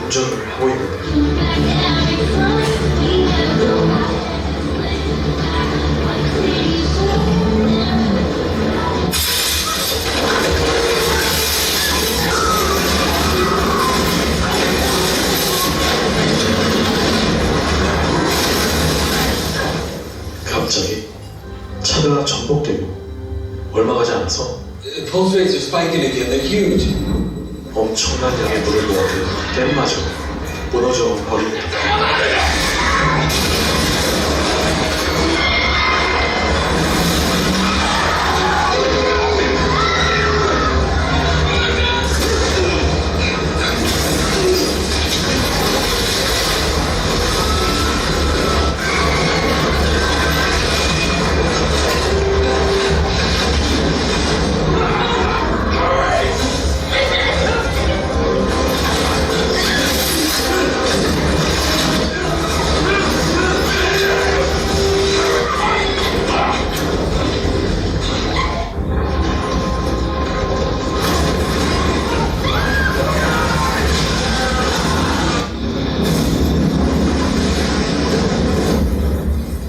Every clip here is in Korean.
운전을 하고 있는데 갑자기 차가 전복되고 얼마 가지 않아서 Pulse rates are spiking again. They're huge. 엄청난 양의 물을 모아둔 댐마저 무너져 버립니다.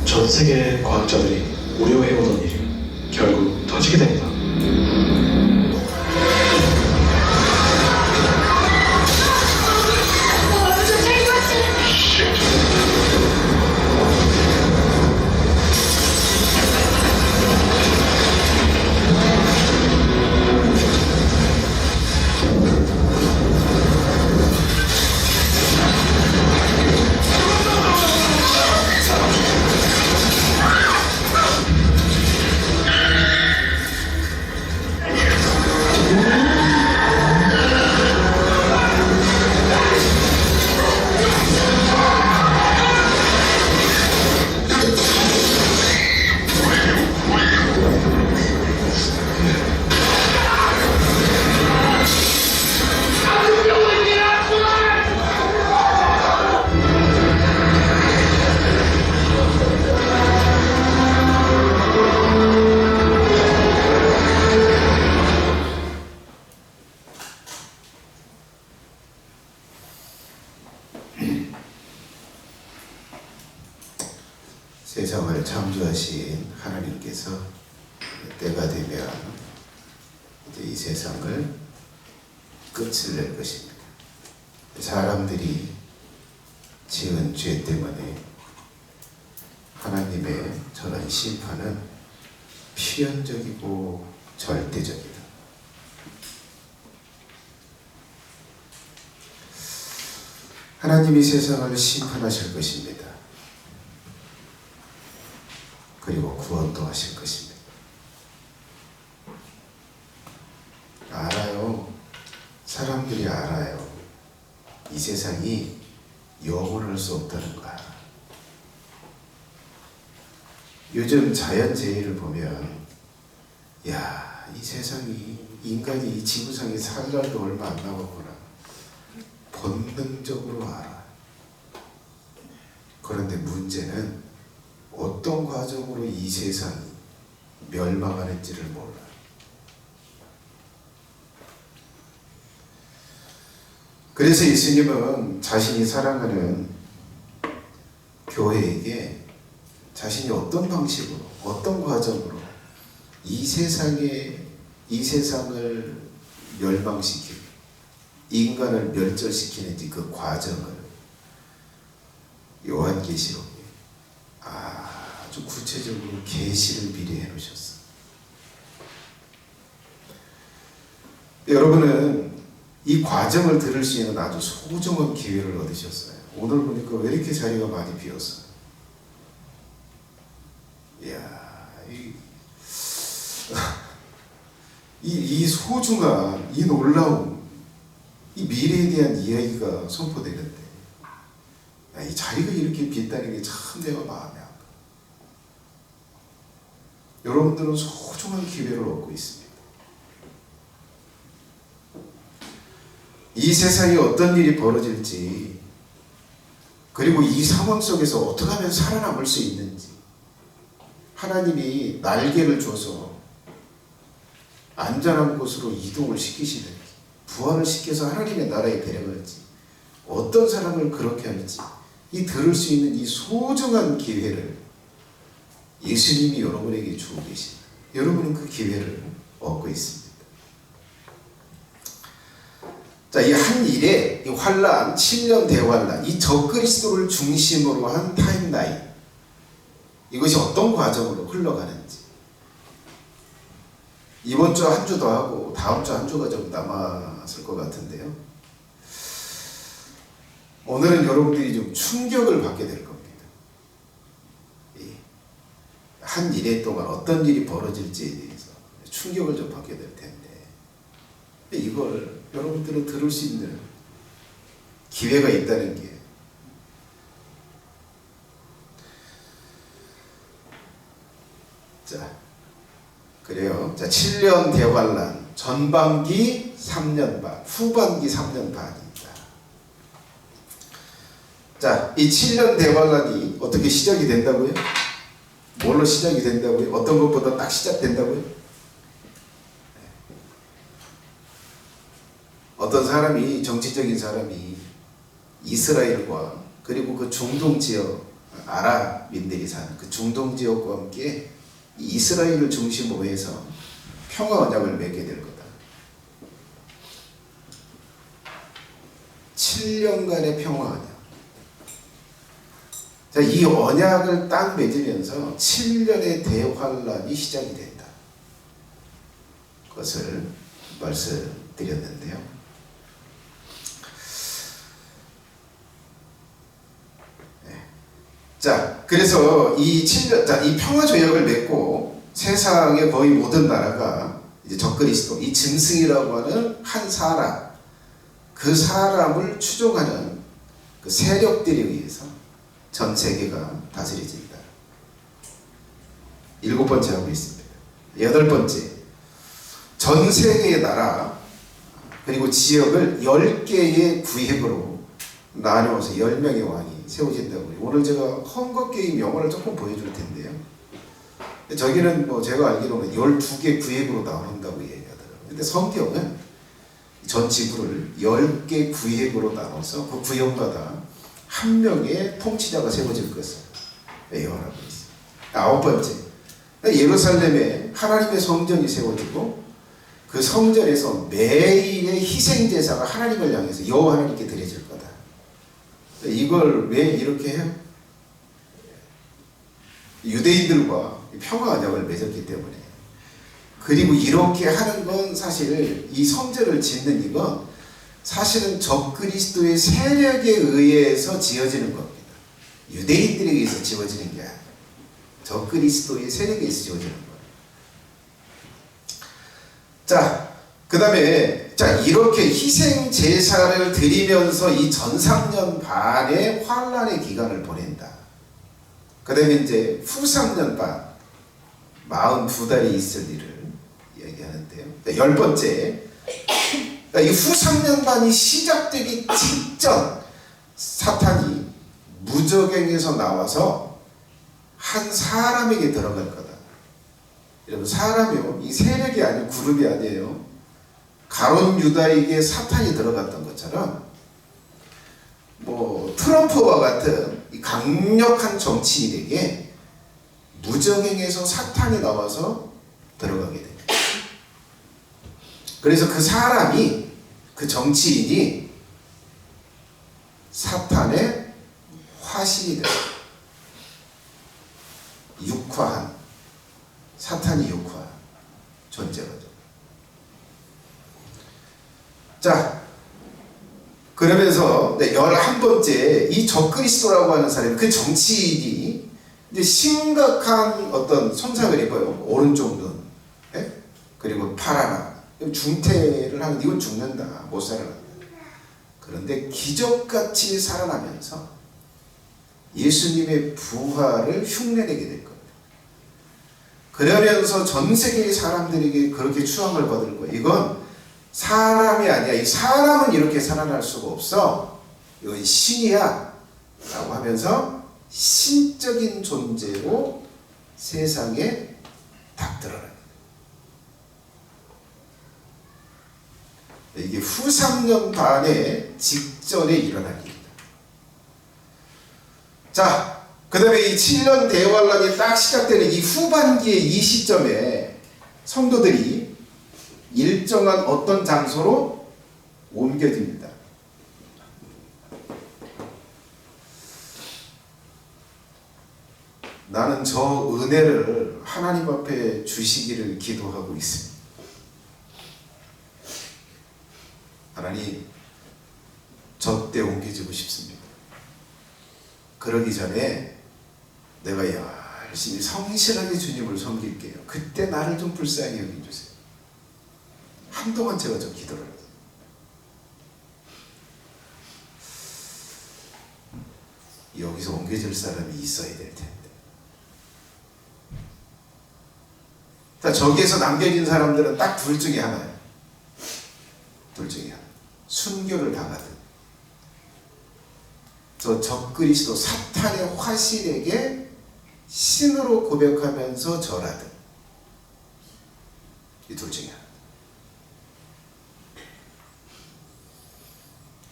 전 세계 과학자들이 우려해오던 일이 결국 터지게 됩니다. 세상을 창조하신 하나님께서 때가 되면 이제 이 세상을 끝을 낼 것입니다. 사람들이 지은 죄 때문에 하나님의 저런 심판은 필연적이고 절대적이다. 하나님이 세상을 심판하실 것입니다. 그리고 구원도 하실 것입니다. 알아요. 사람들이 알아요. 이 세상이 영원할 수 없다는 거야. 요즘 자연재해를 보면 야, 이 세상이 인간이 이 지구상에 살 날도 얼마 안 남았구나. 본능적으로 알아. 그런데 문제는 어떤 과정으로 이 세상이 멸망하는지를 몰라. 그래서 예수님은 자신이 사랑하는 교회에게 자신이 어떤 방식으로, 어떤 과정으로 이 세상을 멸망시키고 인간을 멸절시키는지 그 과정을 요한계시록에 아주 구체적으로 계시를 미리 해놓으셨어. 여러분은 이 과정을 들을 수 있는 아주 소중한 기회를 얻으셨어요. 오늘 보니까 왜 이렇게 자리가 많이 비었어요? 이야, 이 소중한, 이 놀라운, 이 미래에 대한 이야기가 선포되는데, 이 자리가 이렇게 비었다는 게 참 내가 마음에 아파. 여러분들은 소중한 기회를 얻고 있습니다. 이 세상에 어떤 일이 벌어질지, 그리고 이 상황 속에서 어떻게 하면 살아남을 수 있는지, 하나님이 날개를 줘서 안전한 곳으로 이동을 시키시든지, 부활을 시켜서 하나님의 나라에 데려갈지, 어떤 사람을 그렇게 할지, 이 들을 수 있는 이 소중한 기회를 예수님이 여러분에게 주고 계십니다. 여러분은 그 기회를 얻고 있습니다. 자, 이 한 일에 이 환란, 7년 대환란, 이 적그리스도를 중심으로 한 타임라인, 이것이 어떤 과정으로 흘러가는지, 이번 주 한 주 더 하고 다음 주 한 주가 좀 남았을 것 같은데요. 오늘은 여러분들이 좀 충격을 받게 될 겁니다. 한 일에 동안 어떤 일이 벌어질지에 대해서 충격을 좀 받게 될 텐데, 이걸 여러분들은 들을 수 있는 기회가 있다는 게, 자, 그래요. 자, 7년 대환란, 전반기 3년 반, 후반기 3년 반입니다. 자, 이 7년 대환란이 어떻게 시작이 된다고요? 뭘로 시작이 된다고요? 어떤 것보다 딱 시작된다고요? 어떤 사람이, 정치적인 사람이 이스라엘과 그리고 그 중동 지역, 아랍인들이 사는 그 중동 지역과 함께 이 이스라엘을 중심으로 해서 평화 언약을 맺게 될 거다. 7년간의 평화 언약. 자, 이 언약을 딱 맺으면서 7년의 대환란이 시작이 된다. 그것을 말씀드렸는데요. 자, 그래서 이 7년, 자, 이 평화 조약을 맺고 세상의 거의 모든 나라가 이제 적그리스도, 이 짐승이라고 하는 한 사람, 그 사람을 추종하는 그 세력들에 의해서 전 세계가 다스려진다. 7번째 하고 있습니다. 8번째, 전 세계의 나라 그리고 지역을 10개의 구획으로 나누어서 10명의 왕이 세워진다고요. 오늘 제가 헝거게임 영화를 조금 보여줄 텐데요. 저기는 뭐 제가 알기로는 12개 구획으로 나눈다고 얘기하더라고요. 근데 성경은 전 지구를 10개 구획으로 나눠서 그 구역마다 한 명의 통치자가 세워질 것을 예언하고 있습니다. 9번째, 예루살렘에 하나님의 성전이 세워지고 그 성전에서 매일의 희생제사가 하나님을 향해서 여호와 하나님께 드려질 거다. 이걸 왜 이렇게 해요? 유대인들과 평화 언약을 맺었기 때문에. 그리고 이렇게 하는 건 사실 이 성전을 짓는 이건 사실은 적그리스도의 세력에 의해서 지어지는 겁니다. 유대인들에 의해서 지어지는 게 아니에요. 적그리스도의 세력에 의해서 지어지는 거예요. 자, 그 다음에 자, 이렇게 희생 제사를 드리면서 이 전 3년 반의 환란의 기간을 보낸다. 그 다음에 이제 후 3년 반 42달이 있을 일을 얘기하는데요. 10번째, 이 후 3년 반이 시작되기 직전 사탄이 무저갱에서 나와서 한 사람에게 들어갈 거다. 여러분, 사람이요, 이 세력이 아니고 그룹이 아니에요. 가룟 유다에게 사탄이 들어갔던 것처럼 뭐 트럼프와 같은 이 강력한 정치인에게 무저갱에서 사탄이 나와서 들어가게 됩니다. 그래서 그 사람이, 그 정치인이 사탄의 화신이 됩니다. 육화한, 사탄이 육화한 존재가 됩니다. 자, 그러면서 11번째, 이 적그리스도라고 하는 사람이, 그 정치인이 이제 심각한 어떤 손상을 입어요. 오른쪽 눈, 예? 그리고 파라나, 중태를 하는, 이건 죽는다, 못 살아난다. 그런데 기적같이 살아나면서 예수님의 부활을 흉내내게 될 겁니다. 그러면서 전 세계의 사람들에게 그렇게 추앙을 받을 거예요. 이건 사람이 아니야. 이 사람은 이렇게 살아날 수가 없어. 이건 신이야. 라고 하면서 신적인 존재로 세상에 딱 드러납니다. 이게 후 3년 반의 직전에 일어날 일입니다. 자, 그 다음에 이 7년 대환란이 딱 시작되는 이 후반기의 이 시점에 성도들이 일정한 어떤 장소로 옮겨집니다. 나는 저 은혜를 하나님 앞에 주시기를 기도하고 있습니다. 하나님, 저 때 옮겨지고 싶습니다. 그러기 전에 내가 열심히 성실하게 주님을 섬길게요. 그때 나를 좀 불쌍히 여겨주세요. 한동안 제가 좀 기도를 했어요. 여기서 옮겨질 사람이 있어야 될 텐데. 자, 저기에서 남겨진 사람들은 딱 둘 중에 하나예요. 둘 중에 하나. 순교를 당하든, 저 적그리스도 사탄의 화실에게 신으로 고백하면서 절하든, 이 둘 중에 하나.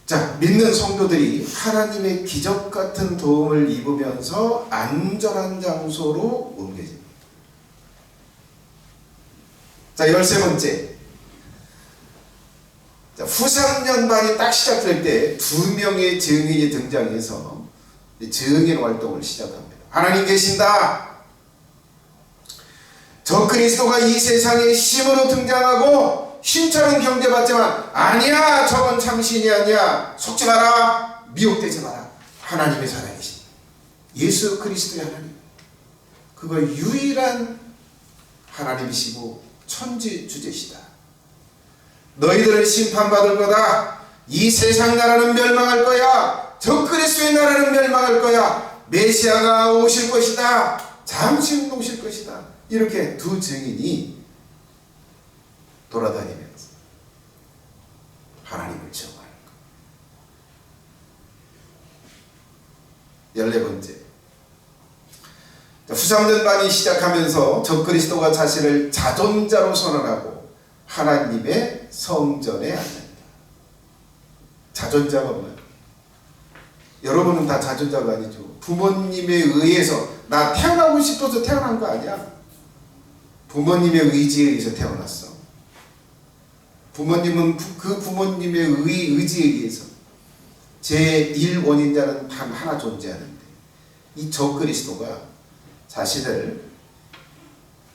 자, 믿는 성도들이 하나님의 기적 같은 도움을 입으면서 안전한 장소로 옮겨집니다. 자, 13번째. 자, 후 3년 반이 딱 시작될 때 2명의 증인이 등장해서 증인 활동을 시작합니다. 하나님 계신다. 저 그리스도가 이 세상에 신으로 등장하고 신처럼 경배받지만 아니야, 저건 참신이 아니야. 속지 마라. 미혹되지 마라. 하나님의 살아계신 예수 그리스도의 하나님, 그거 유일한 하나님이시고 천지주제시다. 너희들은 심판받을 거다. 이 세상 나라는 멸망할 거야. 저 그리스도의 나라는 멸망할 거야. 메시아가 오실 것이다. 잠시 후 오실 것이다. 이렇게 두 증인이 돌아다니면서 하나님을 증언하는 것. 14번째. 후 3년 반이 시작하면서 적그리스도가 자신을 자존자로 선언하고 하나님의 성전에 앉는다. 자존자가 뭐예요? 여러분은 다 자존자가 아니죠. 부모님에 의해서 나 태어나고 싶어서 태어난 거 아니야. 부모님의 의지에 의해서 태어났어. 부모님은 그 부모님의 의지에 의해서 제1원인자는 단 하나 존재하는데, 이 적그리스도가 자신을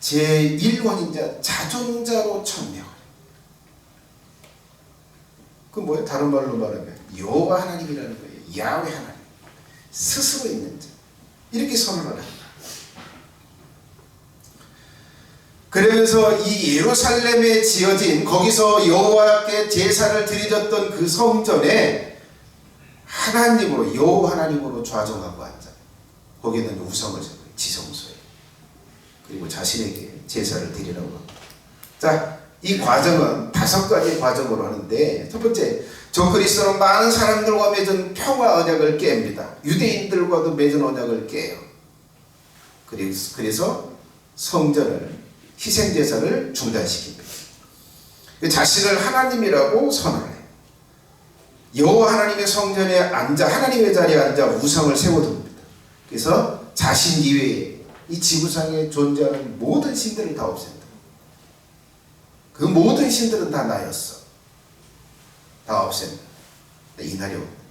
제1원인자 자존자로 천명하는, 그 뭐예요? 다른 말로 말하면 여호와 하나님이라는 거예요. 야훼 하나님, 스스로 있는 자, 이렇게 선언을 합니다. 그러면서 이 예루살렘에 지어진, 거기서 여호와께 제사를 드려졌던 그 성전에 하나님으로, 여호와 하나님으로 좌정하고 앉아. 거기는 우상을 세워요. 지성소에. 그리고 자신에게 제사를 드리라고 합니다. 자, 이 과정은 5가지 과정으로 하는데, 첫 번째, 저 그리스도는 많은 사람들과 맺은 평화 언약을 깹니다. 유대인들과도 맺은 언약을 깨요. 그래서 성전을, 희생제사를 중단시킵니다. 자신을 하나님이라고 선언해요. 여호와 하나님의 성전에 앉아, 하나님의 자리에 앉아 우상을 세워둡니다. 그래서 자신 이외에 이 지구상에 존재하는 모든 신들을 다 없앤다. 그 모든 신들은 다 나였어. 다 없앤다. 이날이 옵니다.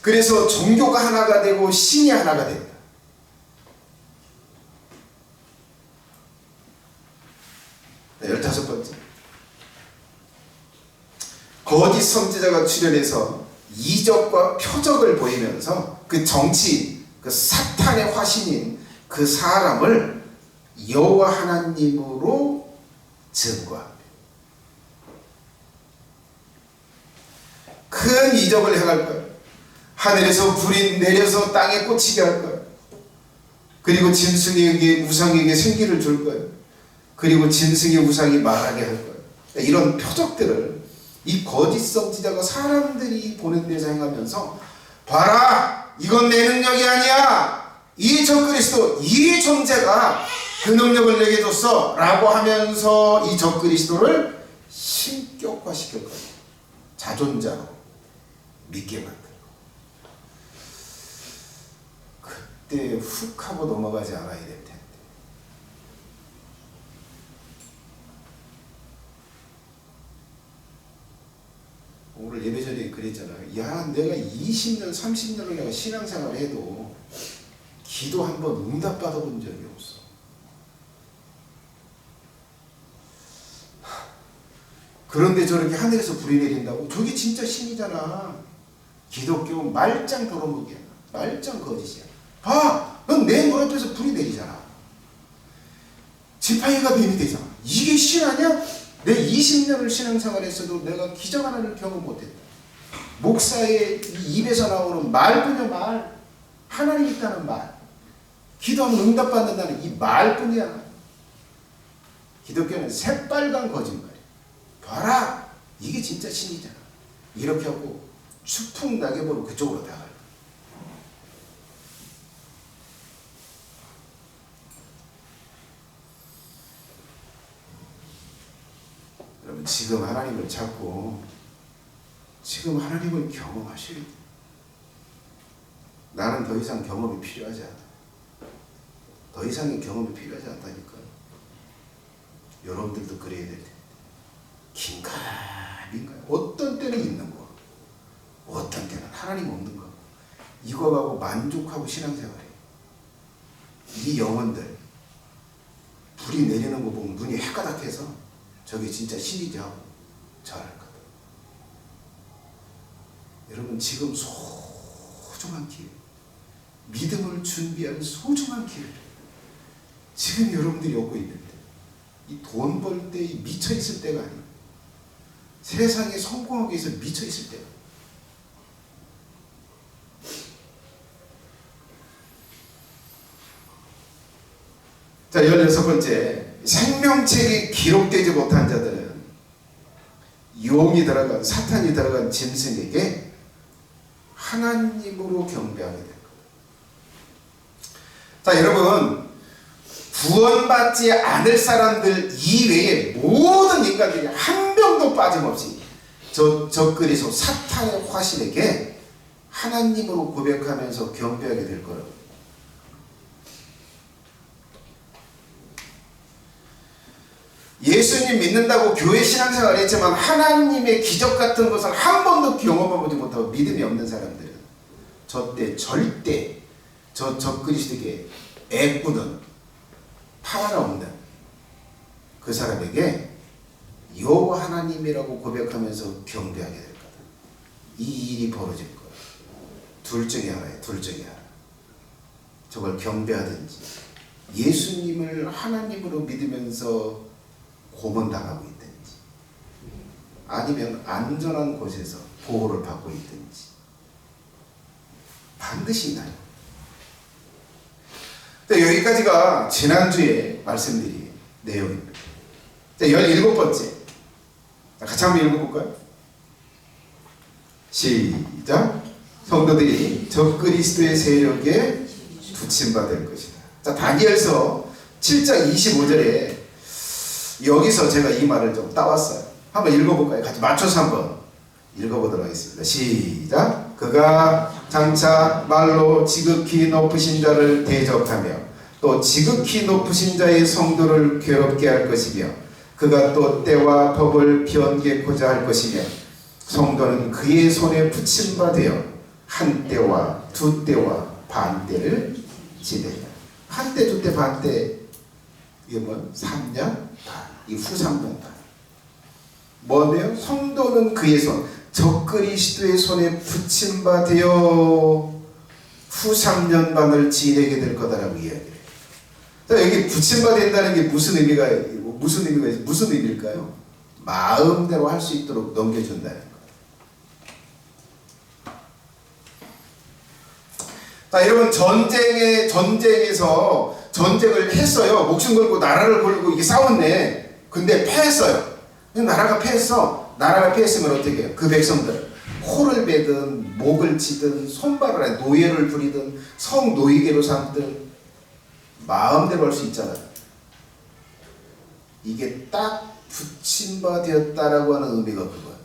그래서 종교가 하나가 되고 신이 하나가 된다. 네, 15번째. 거짓 선지자가 출현해서 이적과 표적을 보이면서 그 정치인, 그 사탄의 화신인 그 사람을 여호와 하나님으로 증거합니다. 큰 이적을 행할 거예요. 하늘에서 불이 내려서 땅에 꽂히게 할 거예요. 그리고 짐승에게, 우상에게 생기를 줄 거예요. 그리고 짐승의 우상이 말하게 할 거예요. 이런 표적들을 이 거짓 선지자가 사람들이 보는 데서 행하면서, 봐라, 이건 내 능력이 아니야. 이 적그리스도, 이 존재가 그 능력을 내게 줬어 라고 하면서 이 적그리스도를 신격화시켰거든요. 자존자로 믿게 만들고 그때 훅 하고 넘어가지 않아야 될 텐데. 오늘 예배 전에 그랬잖아요. 야, 내가 20년 30년을 내가 신앙생활을 해도 기도 한 번 응답 받아본 적이 없어. 그런데 저렇게 하늘에서 불이 내린다고? 저게 진짜 신이잖아. 기독교 말짱 도루묵이야. 말짱 거짓이야. 봐! 넌 내 눈앞에서 불이 내리잖아. 지팡이가 뱀이 되잖아. 이게 신 아니야? 내 20년을 신앙생활했어도 내가 기적 하나를 경험 못했다. 목사의 입에서 나오는 말뿐이야, 말. 하나님 있다는 말. 기도하면 응답받는다는 이 말뿐이야. 기독교는 새빨간 거짓말이야. 봐라! 이게 진짜 신이잖아. 이렇게 하고 추풍 낙엽으로 그쪽으로 나가요. 여러분, 지금 하나님을 찾고 지금 하나님을 경험하셔야 돼. 나는 더 이상 경험이 필요하지 않아. 더 이상의 경험이 필요하지 않다니까요. 여러분들도 그래야 될 텐데. 긴가민가. 어떤 때는 있는 거, 어떤 때는 하나님 없는 거. 이거 가고 만족하고 신앙생활해. 이 영혼들 불이 내리는 거 보면 눈이 해가닥해서 저게 진짜 신이지 하고 잘할 거다. 여러분, 지금 소중한 기회, 믿음을 준비하는 소중한 기회를 지금 여러분들이 얻고 있는데, 이 돈 벌 때 미쳐 있을 때가 아니에요. 세상에 성공하기 위해서 미쳐 있을 때가. 자, 16번째, 생명책에 기록되지 못한 자들은 용이 들어간, 사탄이 들어간 짐승에게 하나님으로 경배하게 될 거예요. 자, 여러분, 구원받지 않을 사람들 이외에 모든 인간들이 한 명도 빠짐없이 적그리스도 사탄의 화신에게 하나님으로 고백하면서 경배하게 될 거라고. 예수님 믿는다고 교회 신앙생활을 했지만 하나님의 기적 같은 것을 한 번도 경험해보지 못하고 믿음이 없는 사람들은 저때 절대 저 적그리스도에게 애꾸는 팔아없는 그 사람에게 여호와 하나님이라고 고백하면서 경배하게 될 거다. 이 일이 벌어질 거야. 둘 중에 하나야. 둘 중에 하나. 저걸 경배하든지 예수님을 하나님으로 믿으면서 고문당하고 있든지 아니면 안전한 곳에서 보호를 받고 있든지 반드시 나요. 여기까지가 지난주에 말씀드린 내용입니다. 17번째. 같이 한번 읽어볼까요? 시작. 성도들이 적그리스도의 세력에 붙임받을 것이다. 자, 다니엘서 7장 25절에 여기서 제가 이 말을 좀 따왔어요. 한번 읽어볼까요? 같이 맞춰서 한번 읽어보도록 하겠습니다. 시작. 그가 장차 말로 지극히 높으신 자를 대적하며 또 지극히 높으신 자의 성도를 괴롭게 할 것이며 그가 또 때와 법을 변개코자 할 것이며 성도는 그의 손에 붙임바 되어 한 때와 두 때와 반 때를 지내라. 한 때, 두 때, 반 때, 이게 뭐 3년 반, 이 후 3년 반. 뭐네요? 성도는 그의 손, 적그리스도의 손에 붙임바 되어 후 3년 반을 지내게 될 거다라고 이야기해요. 자, 여기 붙임바 된다는 게 무슨 의미일까요? 마음대로 할 수 있도록 넘겨준다는 거예요. 자, 여러분, 전쟁에서 전쟁을 했어요. 목숨 걸고 나라를 걸고 이게 싸웠네. 근데 패했어요. 나라가 패했어. 나라가 패했으면 어떻게 해요? 그 백성들 코를 베든 목을 치든 손발을 해 노예를 부리든 성노예계로 삼든 마음대로 할 수 있잖아요. 이게 딱 붙임바되었다라고 하는 의미가 그거예요.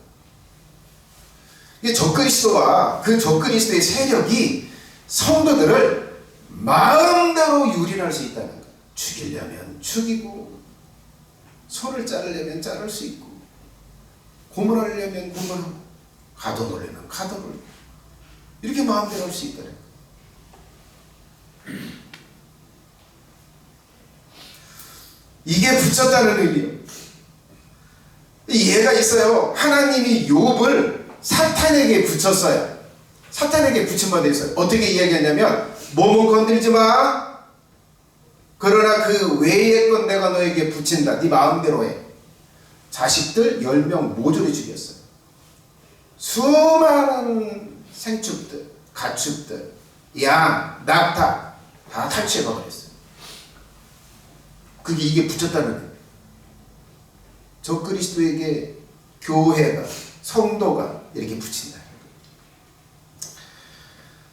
이게 적그리스도와 그 적그리스도의 세력이 성도들을 마음대로 유린할 수 있다는 거예요. 죽이려면 죽이고, 손을 자르려면 자를 수 있고, 고문하려면 고문하고, 가둬놓으려면 가둬놓고, 이렇게 마음대로 할 수 있다는 거예요. 이게 붙였다는 의미예요. 이해가 있어요. 하나님이 욥을 사탄에게 붙였어요. 사탄에게 붙임바 됐어요. 어떻게 이야기했냐면, 몸은 건들지 마. 그러나 그 외의 건 내가 너에게 붙인다. 네 마음대로 해. 자식들 10명 모조리 죽였어요. 수많은 생축들, 가축들, 양, 낙타 다 탈취해가 버렸어요. 이게 붙였다는 거예요. 적그리스도에게 교회가, 성도가 이렇게 붙인다.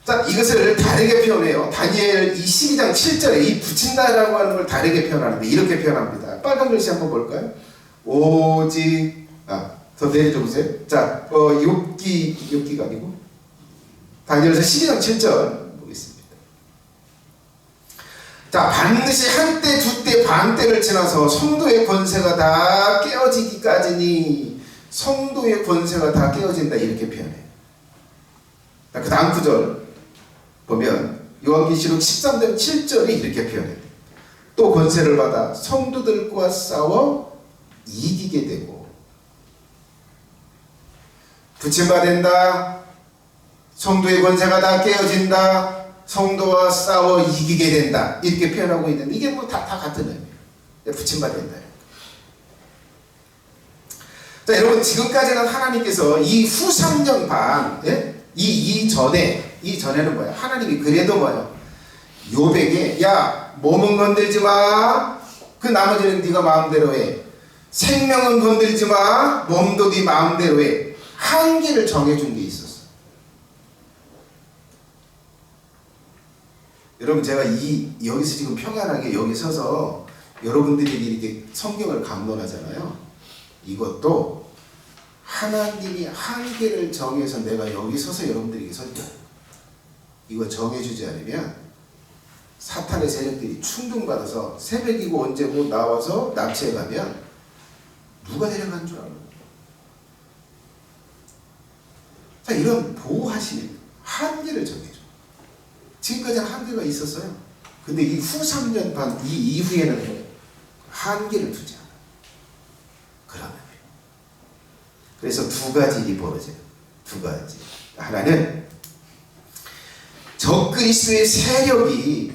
자, 이것을 다르게 표현해요. 다니엘 22장 7절에 이 붙인다라고 하는 걸 다르게 표현하는데 이렇게 표현합니다. 빨간 글씨 한번 볼까요? 오직, 더 내려줘 보세요. 자, 욥기가 아니고 다니엘서 12장 7절 보겠습니다. 자, 반드시 한때, 두때, 반때를 지나서 성도의 권세가 다 깨어지기까지니, 성도의 권세가 다 깨어진다 이렇게 표현해요. 자, 그 다음 구절 보면 요한계시록 13장 7절이 이렇게 표현해요. 또 권세를 받아 성도들과 싸워 이기게 되고, 붙임받는다, 성도의 권세가 다 깨어진다, 성도와 싸워 이기게 된다 이렇게 표현하고 있는데, 이게 뭐 다 같은 의미예요. 붙임받는다. 자, 여러분, 지금까지는 하나님께서 이 후 3년 반, 이전에는 뭐야? 하나님이 그래도 뭐야? 욥에게, 야, 몸은 건들지 마. 그 나머지는 네가 마음대로 해. 생명은 건들지 마. 몸도 네 마음대로 해. 한계를 정해준 게 있었어. 여러분, 제가 여기서 지금 평안하게 여기 서서 여러분들이 이렇게 성경을 강론하잖아요. 이것도 하나님이 한계를 정해서 내가 여기 서서 여러분들에게 설교해요. 이거 정해주지 않으면 사탄의 세력들이 충동받아서 새벽이고 언제고 나와서 납치해가면 누가 데려간 줄 알아요? 자, 이런 보호하시는 한계를 정해줘. 지금까지는 한계가 있었어요. 근데 이 후 3년 반, 이 이후에는 한계를 두지 않아요. 그러면 그래서 두 가지 일이 벌어져요. 두 가지. 하나는 적그리스도의 세력이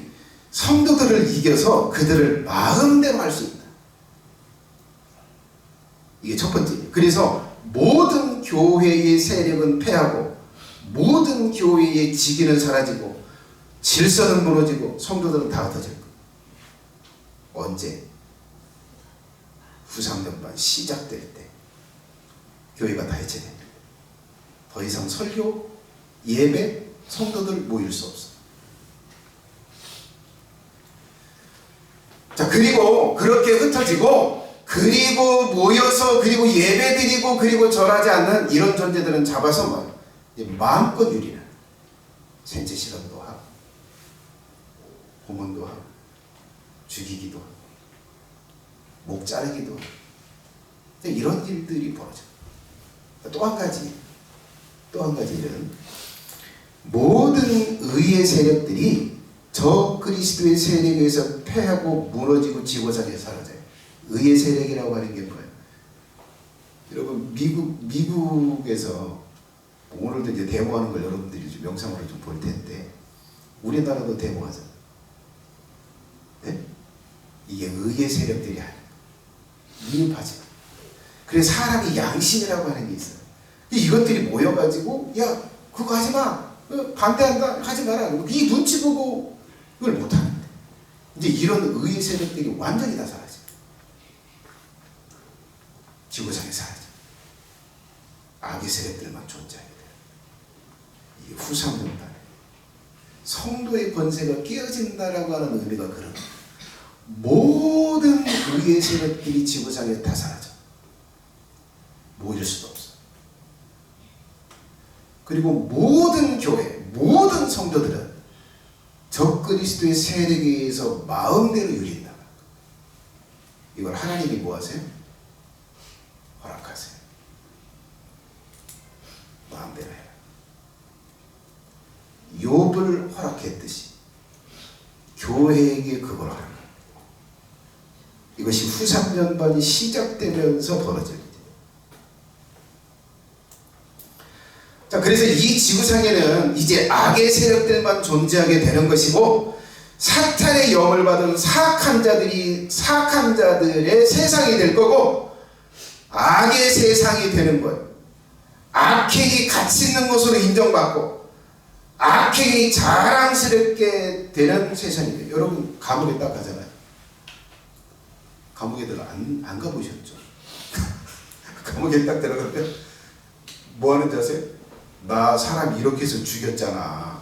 성도들을 이겨서 그들을 마음대로 할 수 있다. 이게 첫 번째. 그래서 모든 교회의 세력은 패하고, 모든 교회의 직위는 사라지고, 질서는 무너지고, 성도들은 다 흩어질 거예요. 언제? 후 3년 반 시작될 때 교회가 다 해체됩니다. 더 이상 설교, 예배, 성도들 모일 수 없어. 자, 그리고 그렇게 흩어지고, 그리고 모여서, 그리고 예배드리고, 그리고 절하지 않는 이런 존재들은 잡아서 마음껏 유리는 생체 실험도 하고, 고문도 하고, 죽이기도 하고, 목 자르기도 하고, 이런 일들이 벌어져. 또 한 가지 일은, 모든 의의 세력들이 적그리스도의 세력에 의해서 패하고 무너지고 지고자리에 사라져요. 의의 세력이라고 하는 게 뭐예요? 여러분, 미국에서 오늘도 이제 데모하는 걸 여러분들이 좀 영상으로 좀 볼 텐데, 우리나라도 데모하잖아요. 네? 이게 의의 세력들이 아니에요. 미흡하지. 그래서 사람이 양심이라고 하는 게 있어요. 이것들이 모여가지고, 야, 그거 하지 마. 반대한다. 하지 마라. 이 눈치 보고 그걸 못하는데. 이제 이런 의의 세력들이 완전히 다 사라져. 지구상에 사라져. 악의 세력들만 존재하게 돼요. 이게 후 3년 반에 성도의 권세가 깨어진다라고 하는 의미가 그런 거예요. 모든 의의 악의 세력들이 지구상에 다 사라져. 모일 수도 없어. 그리고 모든 교회, 모든 성도들은 적그리스도의 세력에 의해서 마음대로 유린다. 이걸 하나님이 뭐 하세요? 허락하세요. 마음대로 해라. 욥을 허락했듯이 교회에게 그걸 하는 거예요. 이것이 후 3년반이 시작되면서 벌어질 일이에요. 자, 그래서 이 지구상에는 이제 악의 세력들만 존재하게 되는 것이고, 사탄의 영을 받은 사악한 자들의 세상이 될 거고, 악의 세상이 되는 거예요. 악행이 가치 있는 것으로 인정받고 악행이 자랑스럽게 되는 세상이 돼요. 여러분 감옥에 딱 가잖아요. 감옥에들 안 가보셨죠? 감옥에 딱 들어가면 뭐 하는지 아세요? 나 사람 이렇게 해서 죽였잖아.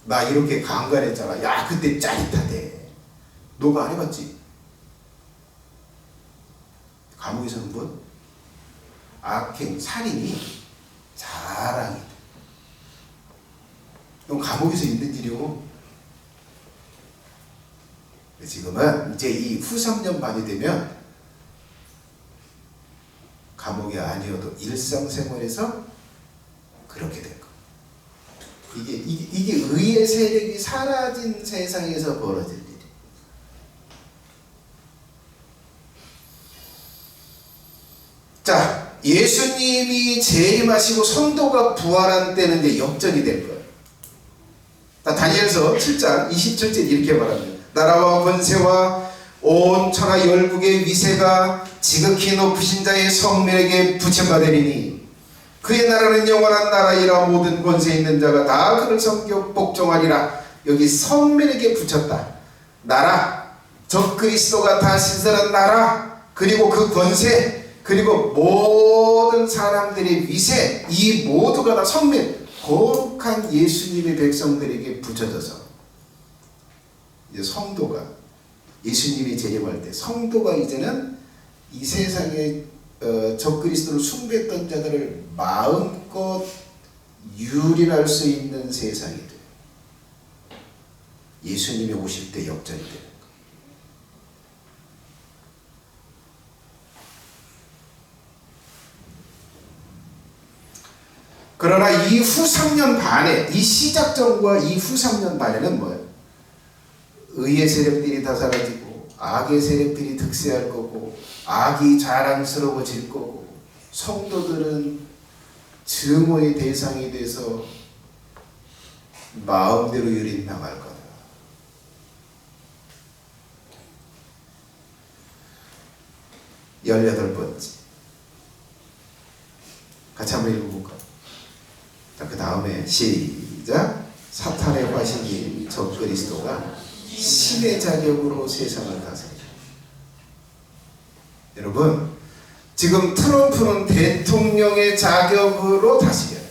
나 이렇게 강간했잖아. 야, 그때 짜릿하대. 너가 안 해봤지? 감옥에서는 뭐? 악행, 살인이 자랑이 돼. 그럼 감옥에서 있는 일이요. 지금은 이제 이 후 3년 반이 되면 감옥이 아니어도 일상생활에서 그렇게 될 거예요. 이게 의의 세력이 사라진 세상에서 벌어질 일이에요. 자, 예수님이 재림하시고 성도가 부활한 때는 이제 역전이 될 거예요. 다니엘서 7장 27절 이렇게 말합니다. 나라와 권세와 온 천하 열국의 위세가 지극히 높으신 자의 성면에게 붙임받으리니 그의 나라는 영원한 나라이라 모든 권세 있는 자가 다 그를 섬겨 복종하리라. 여기 성면에게 붙였다. 나라, 적그리스도가 다신설한 나라, 그리고 그 권세, 그리고 모든 사람들의 위세, 이 모두가 다 성면, 거룩한 예수님의 백성들에게 붙여져서 이제 성도가, 예수님이 재림할 때 성도가 이제는 이 세상에 적그리스도를 숭배했던 자들을 마음껏 유린할 수 있는 세상이 돼요. 예수님이 오실 때 역전이 되는 거예요. 그러나 이 후 3년 반에, 이 시작 전과 이 후 3년 반에는 뭐예요? 의의 세력들이 다 사라지고 악의 세력들이 득세할 거고 악이 자랑스러워질 거고 성도들은 증오의 대상이 돼서 마음대로 유린당할 거다. 열여덟 번째, 같이 한번 읽어볼까? 자, 그 다음에 시작. 사탄의 화신인 적그리스도가 신의 자격으로 세상을 다스린다. 여러분, 지금 트럼프는 대통령의 자격으로 다스려요.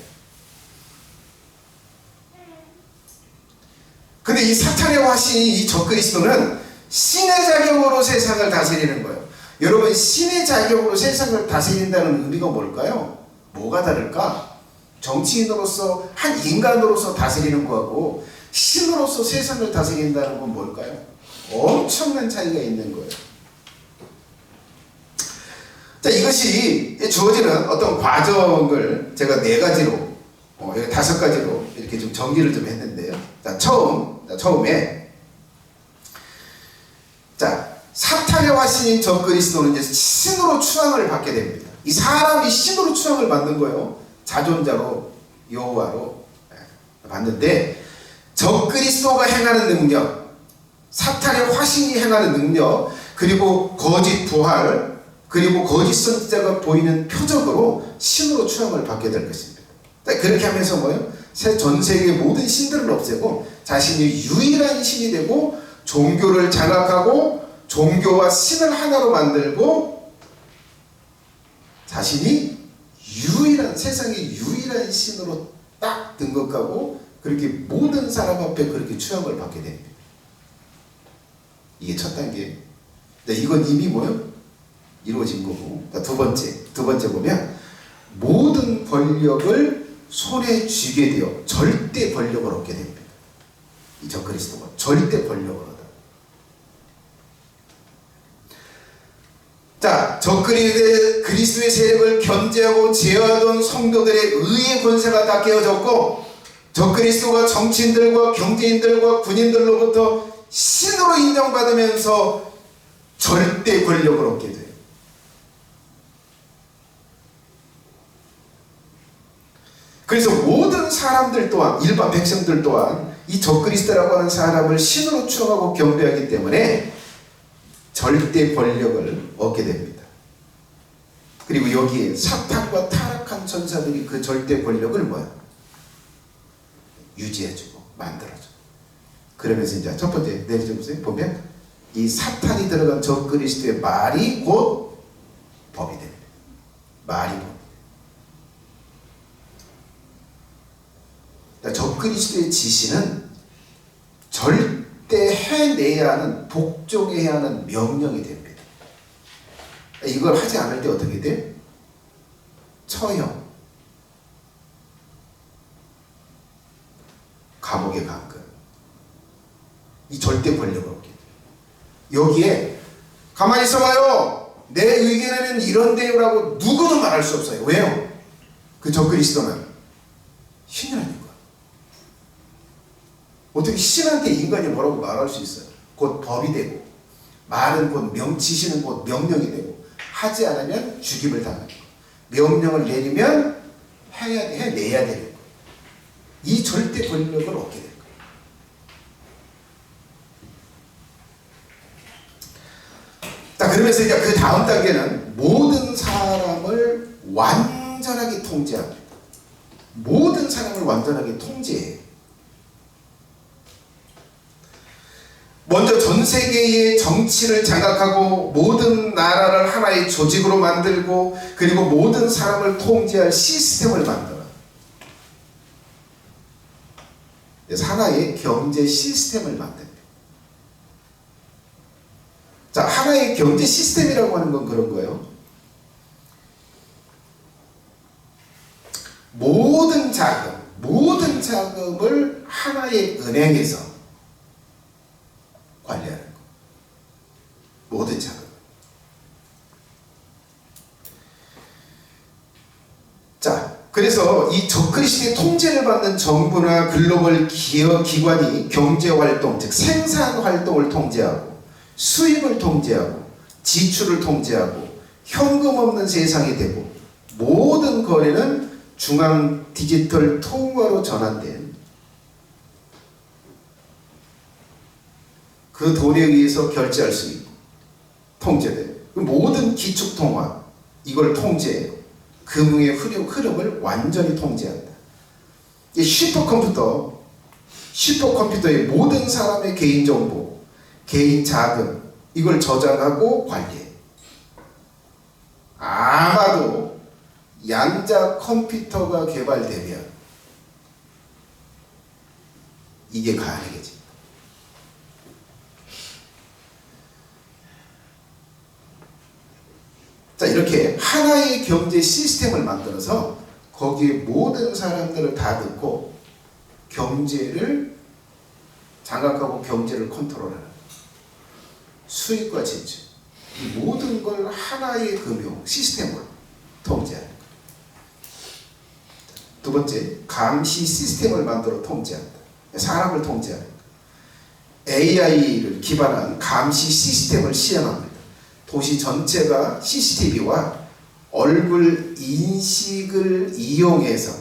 근데 이 사탄의 화신인 이 적그리스도는 신의 자격으로 세상을 다스리는 거예요. 여러분, 신의 자격으로 세상을 다스린다는 의미가 뭘까요? 뭐가 다를까? 정치인으로서, 한 인간으로서 다스리는 거하고 신으로서 세상을 다스린다는 건 뭘까요? 엄청난 차이가 있는 거예요. 자, 이것이 주어지는 어떤 과정을 제가 4가지로, 5가지로 이렇게 좀 정리를 좀 했는데요. 자, 처음에, 자, 사탄의 화신인 적그리스도는 이제 신으로 추앙을 받게 됩니다. 이 사람이 신으로 추앙을 받는 거예요. 자존자로, 여호와로 받는데, 적그리스도가 행하는 능력, 사탄의 화신이 행하는 능력, 그리고 거짓 부활, 그리고 거짓 선지자가 보이는 표적으로 신으로 추앙을 받게 될 것입니다. 그렇게 하면서 뭐예요? 전 세계의 모든 신들을 없애고 자신이 유일한 신이 되고 종교를 장악하고 종교와 신을 하나로 만들고 자신이 유일한, 세상의 유일한 신으로 딱 등극하고 그렇게 모든 사람 앞에 그렇게 추앙을 받게 됩니다. 이게 첫 단계예요. 이건 이미 뭐요? 이루어진 거고. 두 번째 보면 모든 권력을 손에 쥐게 되어 절대 권력을 얻게 됩니다. 이 적그리스도가 절대 권력을 얻어요. 자, 적그리스도의 세력을 견제하고 제어하던 성도들의 의의 권세가 다 깨어졌고, 적그리스도가 정치인들과 경제인들과 군인들로부터 신으로 인정받으면서 절대 권력을 얻게 돼요. 그래서 모든 사람들 또한, 일반 백성들 또한 이 적그리스도라고 하는 사람을 신으로 추앙하고 경배하기 때문에 절대 권력을 얻게 됩니다. 그리고 여기에 사탄과 타락한 천사들이 그 절대 권력을 유지해주고 만들어줘. 그러면서 이제 첫 번째 내리쳐 보세요. 보면 이 사탄이 들어간 적그리스도의 말이 곧 법이 됩니다. 말이 법. 적그리스도의 지시는 절대 해내야 하는, 복종해야 하는 명령이 됩니다. 이걸 하지 않을 때 어떻게 돼? 처형, 감옥에 간 것. 이 절대 권력을 얻게 돼. 여기에 가만히 있어봐요. 내 의견에는 이런데요라고 누구도 말할 수 없어요. 왜요? 그 적그리스도는 신이라는 거야. 어떻게 신한테 인간이 뭐라고 말할 수 있어요? 곧 법이 되고, 말은 곧 지시는 곧 명령이 되고, 하지 않으면 죽임을 당하는 거예요. 명령을 내리면 해내야 되는 거예요. 이 절대 권력을 얻게 되는 거예요. 자, 그러면서 이제 그 다음 단계는 모든 사람을 완전하게 통제합니다. 모든 사람을 완전하게 통제해요. 먼저 전 세계의 정치를 장악하고 모든 나라를 하나의 조직으로 만들고, 그리고 모든 사람을 통제할 시스템을 만들어요. 하나의 경제 시스템을 만듭니다. 자, 하나의 경제 시스템이라고 하는 건 그런 거예요. 모든 자금을 하나의 은행에서 관리하는 거. 모든 자금. 자, 그래서 이 적그리스도의 통제를 받는 정부나 글로벌 기업 기관이 경제활동, 즉 생산활동을 통제하고, 수입을 통제하고, 지출을 통제하고, 현금 없는 세상이 되고, 모든 거래는 중앙 디지털 통화로 전환된 그 돈에 의해서 결제할 수 있고 통제돼요. 모든 기축통화 이걸 통제해요. 금융의 흐름을 완전히 통제한다. 이 슈퍼컴퓨터의 모든 사람의 개인정보, 개인 자금 이걸 저장하고 관리해요. 아마도 양자 컴퓨터가 개발되면 이게 가능해지. 자, 이렇게 하나의 경제 시스템을 만들어서 거기에 모든 사람들을 다 넣고 경제를 장악하고 경제를 컨트롤하는, 수입과 지출 이 모든 걸 하나의 금융 시스템으로 통제하는 거예요. 두 번째, 감시 시스템을 만들어 통제한다. 사람을 통제하는 거예요. AI를 기반한 감시 시스템을 시행합니다. 도시 전체가 CCTV와 얼굴 인식을 이용해서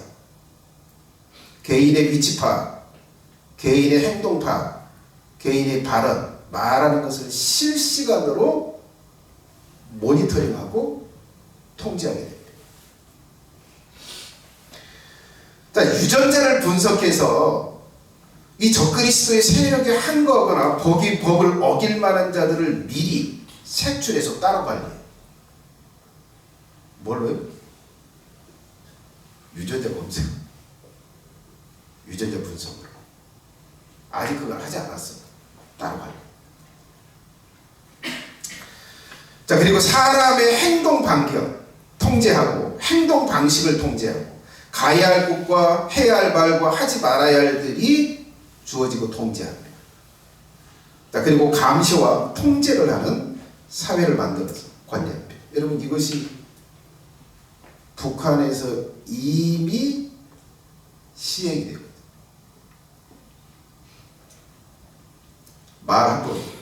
개인의 위치 파악, 개인의 행동 파악, 개인의 발언, 말하는 것을 실시간으로 모니터링하고 통제하게 됩니다. 자, 유전자를 분석해서 이 적그리스도의 세력에 항거하거나 법을 어길 만한 자들을 미리 색출해서 따로 관리해요. 뭘로요? 유전자 검색, 유전자 분석으로. 아직 그걸 하지 않았어. 따로 관리. 자, 그리고 사람의 행동 반경 통제하고 행동 방식을 통제하고 가야 할 것과 해야 할 말과 하지 말아야 할 일들이 주어지고 통제합니다. 자, 그리고 감시와 통제를 하는 사회를 만들어서 관리합니다. 여러분, 이것이 북한에서 이미 시행이 되거든요. 말 한 번.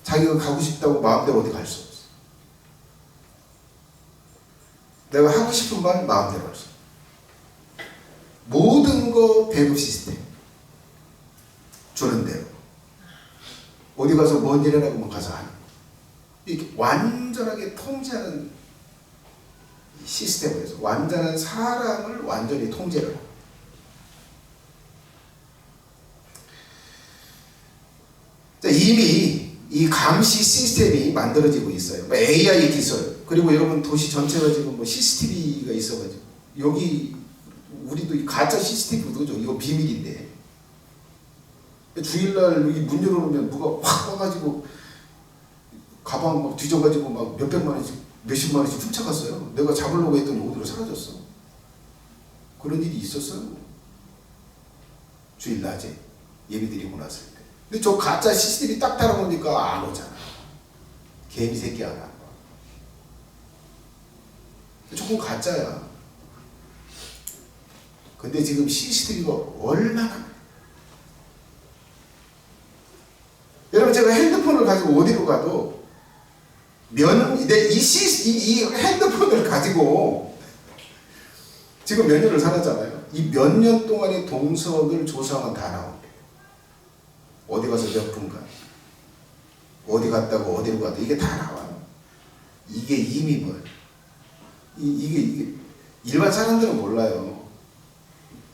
자기가 가고 싶다고 마음대로 어디 갈 수 없어. 내가 하고 싶은 말 마음대로 할 수 없어. 모든 거 배급 시스템 주는 대로 어디 가서 뭔 일 해라고 하면 가서 하는 거. 이렇게 완전하게 통제하는 시스템을 해서 완전한 사람을 완전히 통제를 하고. 자, 이미 이 감시 시스템이 만들어지고 있어요. AI 기술, 그리고 여러분 도시 전체가 지금 뭐 CCTV가 있어가지고, 여기 우리도 이 가짜 CCTV도 이거 비밀인데, 주일날 여기 문 열어놓으면 누가 확 와가지고 가방 막 뒤져가지고 막 몇백만 원씩 몇십만 원씩 훔쳐갔어요. 내가 잡으려고 했더니 어디로 사라졌어. 그런 일이 있었어요. 주일 낮에 예배 드리고 났을 때. 근데 저 가짜 CCTV 딱 달아놓으니까 안 오잖아. 개미 새끼 안 와. 조금 가짜야. 근데 지금 CCTV가 얼마나. 여러분, 제가 핸드폰을 가지고 어디로 가도 이 핸드폰을 가지고 지금 몇 년을 살았잖아요. 이 몇 년 동안의 동선을 조사하면 다 나옵니다. 어디 가서 몇 분간, 어디 갔다고 어디로 갔다, 이게 다 나와요. 이게 이미 뭐, 이게 일반 사람들은 몰라요.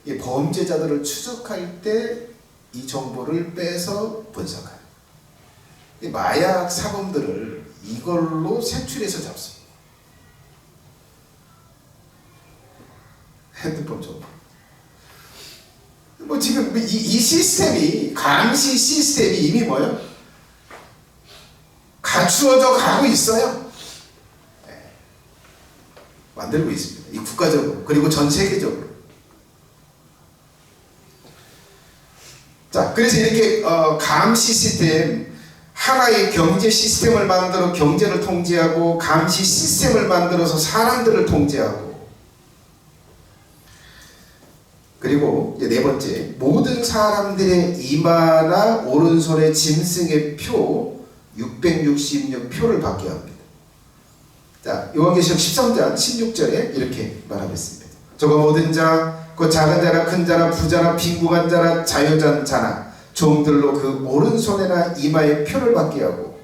이 범죄자들을 추적할 때 이 정보를 빼서 분석해요. 이 마약 사범들을 이걸로 색출해서 잡습니다. 핸드폰 정보. 뭐 지금 이 시스템이, 감시 시스템이 이미 뭐예요? 갖추어져 가고 있어요. 네. 만들고 있습니다. 이 국가적으로, 그리고 전 세계적으로. 자, 그래서 이렇게 감시 시스템, 하나의 경제 시스템을 만들어 경제를 통제하고, 감시 시스템을 만들어서 사람들을 통제하고, 그리고 이제 네 번째, 모든 사람들의 이마나 오른손의 짐승의 표 666표를 받게 합니다. 자, 요한계시록 13장 16절에 이렇게 말하고 있습니다. 저거 모든 자, 그 작은 자나 큰 자나 부자나 빈궁한 자나 자유자나 종들로 그 오른손에나 이마에 표를 받게 하고,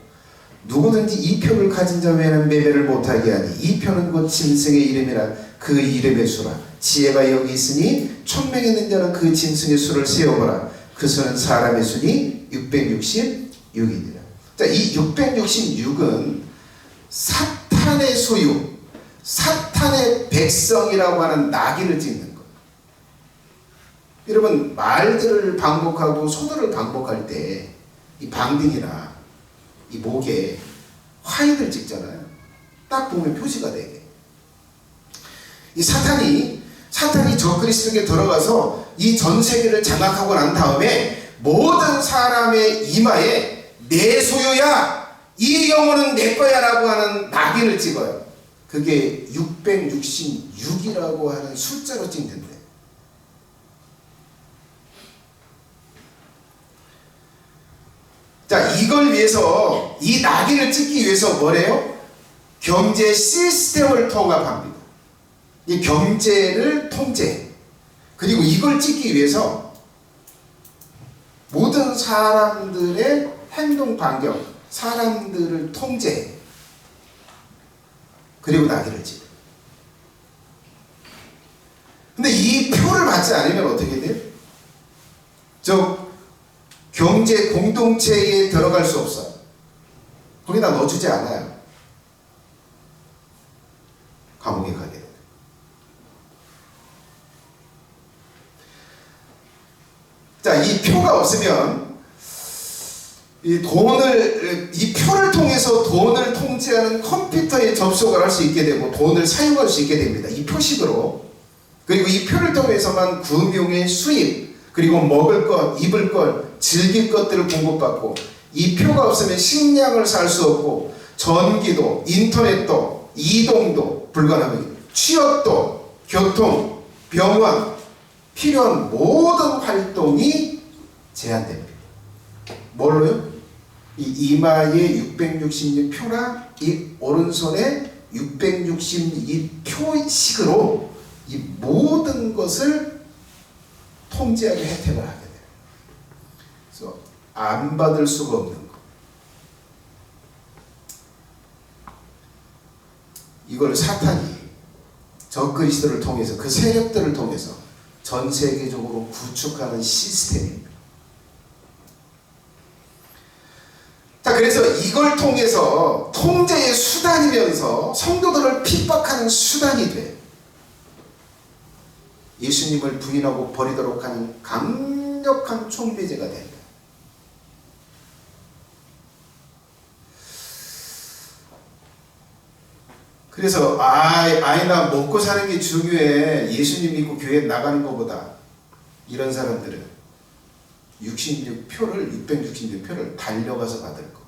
누구든지 이 표를 가진 자 외에는 매매를 못하게 하니, 이 표는 곧 짐승의 이름이라 그 이름의 수라. 지혜가 여기 있으니 천명 있는 자는 그 짐승의 수를 세어보라. 그 수는 사람의 수니 666이니라. 자, 이 666은 사탄의 소유, 사탄의 백성이라고 하는 나귀를 찍는 거예요. 여러분, 말들을 방목하고 소들을 방목할 때 이 방등이나 이 목에 화인을 찍잖아요. 딱 보면 표시가 되게. 이 사탄이 적그리스도에게 들어가서 이 전 세계를 장악하고 난 다음에 모든 사람의 이마에 내 소유야, 이 영혼은 내 거야 라고 하는 낙인을 찍어요. 그게 666이라고 하는 숫자로 찍는데, 자, 이걸 위해서, 이 낙인을 찍기 위해서 뭐래요? 경제 시스템을 통합합니다. 이 경제를 통제, 그리고 이걸 찍기 위해서 모든 사람들의 행동 반경, 사람들을 통제, 그리고 낙인을 찍어요. 근데 이 표를 받지 않으면 어떻게 돼요? 저 경제 공동체에 들어갈 수 없어요. 거기다 넣어주지 않아요. 감옥에 가게 돼요. 자, 이 표가 없으면 이 표를 통해서 돈을 통제하는 컴퓨터에 접속을 할 수 있게 되고 돈을 사용할 수 있게 됩니다. 이 표식으로. 그리고 이 표를 통해서만 금융의 수입, 그리고 먹을 것, 입을 것, 즐길 것들을 공급받고, 이 표가 없으면 식량을 살 수 없고, 전기도, 인터넷도, 이동도 불가능합니다. 취업도, 교통, 병원, 필요한 모든 활동이 제한됩니다. 뭘로요? 이 이마에 666표나 이 오른손에 662표식으로 이 모든 것을 통제하게 혜택을 하게 돼요. 그래서 안 받을 수가 없는 거. 이걸 사탄이 적그리스도를 통해서, 그 세력들을 통해서 전 세계적으로 구축하는 시스템입니다. 자, 그래서 이걸 통해서 통제의 수단이면서 성도들을 핍박하는 수단이 돼. 예수님을 부인하고 버리도록 하는 강력한 촉매제가 된다. 그래서 나 먹고 사는 게 중요해, 예수님 믿고 교회 나가는 것보다, 이런 사람들은 666표를 달려가서 받을 거.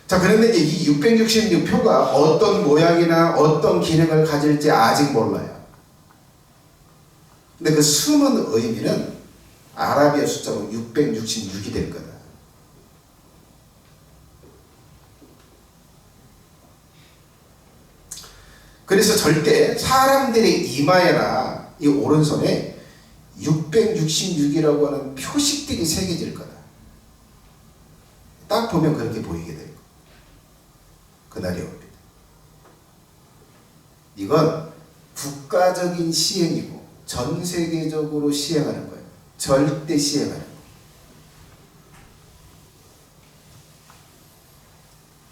자, 그런데 이제 이 666표가 어떤 모양이나 어떤 기능을 가질지 아직 몰라요. 근데 그 숨은 의미는 아라비아 숫자로 666이 될 거다. 그래서 절대 사람들의 이마에나 이 오른손에 666이라고 하는 표식들이 새겨질 거다. 딱 보면 그렇게 보이게 될 거다. 그날이 옵니다. 이건 국가적인 시행이고 전 세계적으로 시행하는 거예요. 절대 시행하는 거예요.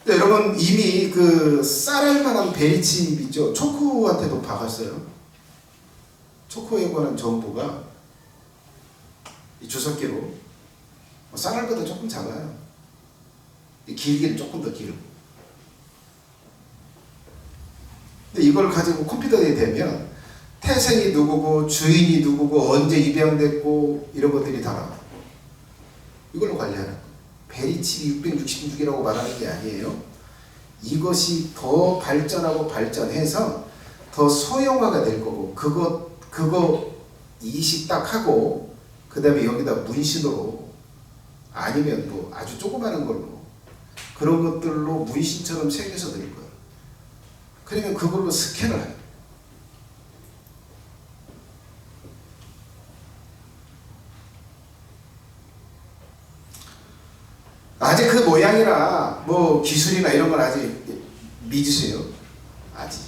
네, 여러분 이미 그 쌀알 만한 베리칩 있죠? 초코한테도 박았어요. 초코에 관한 정보가 이 주석기로 쌀알보다 조금 작아요. 길기는 조금 더 길고. 근데 이걸 가지고 컴퓨터에 대면 태생이 누구고 주인이 누구고 언제 입양됐고 이런 것들이 다 나와요. 이걸로 관리하는 거예요. 베리칩이 666이라고 말하는 게 아니에요. 이것이 더 발전하고 발전해서 더 소형화가 될 거고, 그거 이식 딱 하고, 그 다음에 여기다 문신으로, 아니면 뭐 아주 조그마한 걸로, 그런 것들로 문신처럼 새겨서 될 거예요. 그러면 그걸로 스캔을 해요. 아직 그 모양이나 뭐 기술이나 이런 건 아직 미지수예요. 아직.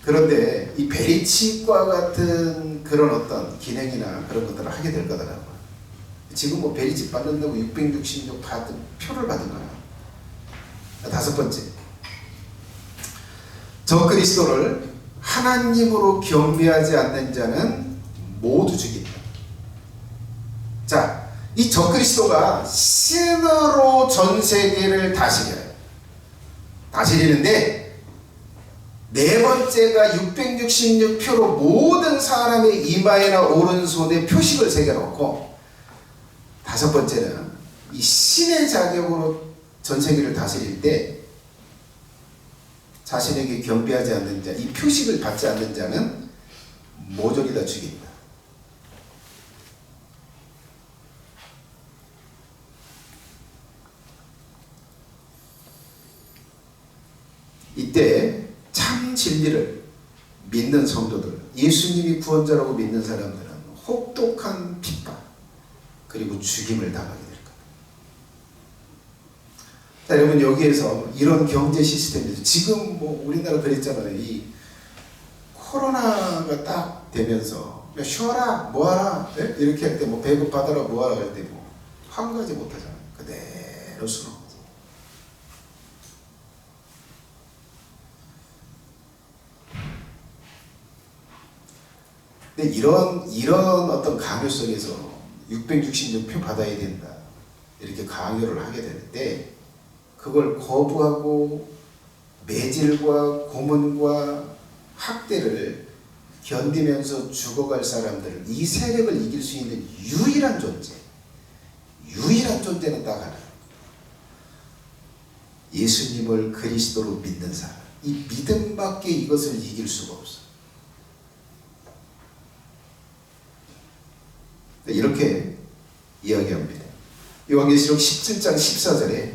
그런데 이 베리칩과 같은 그런 어떤 기능이나 그런 것들을 하게 될 거더라고요. 지금 뭐 베리칩 받는다고 666 표를 받은 거야. 다섯 번째, 적그리스도를 하나님으로 경배하지 않는 자는 모두 죽인다. 자, 이 적그리스도가 신으로 전 세계를 다스려요. 다스리는데, 네 번째가 666표로 모든 사람의 이마에나 오른손에 표식을 새겨놓고, 다섯 번째는 이 신의 자격으로 전 세계를 다스릴 때 자신에게 경배하지 않는 자, 이 표식을 받지 않는 자는 모조리 다 죽인다. 이때 참 진리를 믿는 성도들, 예수님이 구원자라고 믿는 사람들은 혹독한 핍박 그리고 죽임을 당하게 될 겁니다. 자, 여러분 여기에서 이런 경제 시스템에서 지금 뭐 우리나라 그랬잖아요. 이 코로나가 딱 되면서 쉬어라 뭐하라 이렇게 할 때 뭐 배급 받아라 뭐하라 할 때 뭐 환가지 못하잖아요. 그대로 수능. 근데 이런 어떤 강요 속에서 660점 표 받아야 된다. 이렇게 강요를 하게 되는데 그걸 거부하고 매질과 고문과 학대를 견디면서 죽어갈 사람들을 이 세력을 이길 수 있는 유일한 존재는 딱 하나. 예수님을 그리스도로 믿는 사람. 이 믿음밖에 이것을 이길 수가 없어. 이렇게 이야기합니다. 요한계시록 17장 14절에